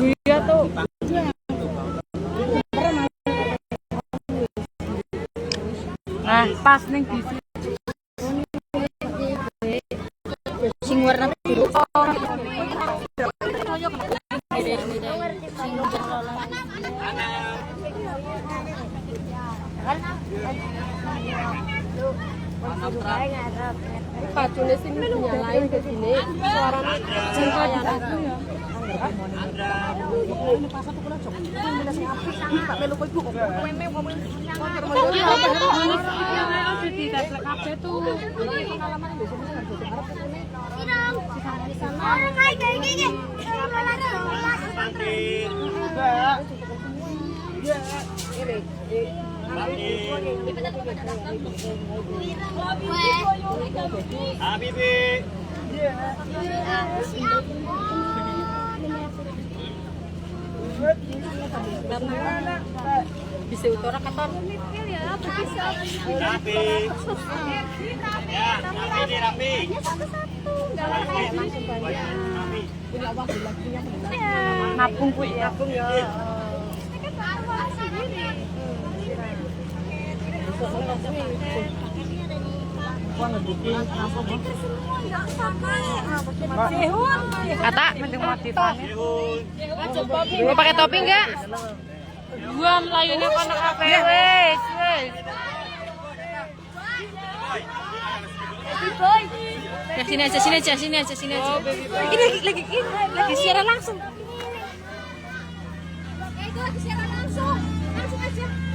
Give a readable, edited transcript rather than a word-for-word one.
Iya tuh. Nah, pas nih di sing warna biru. Pacune sing nyalain ke sini. Suaranya jengkol aku ya. Bisa utara kantor. Rapi. Ya, rapi. Ngapung Bu ya. Ngapung ya. Kata mending motifannya. Mau pakai topi enggak? Gua melayani anak kafe wes. Ya sini aja. Ini lagi siaran langsung. Lagi siaran langsung aja.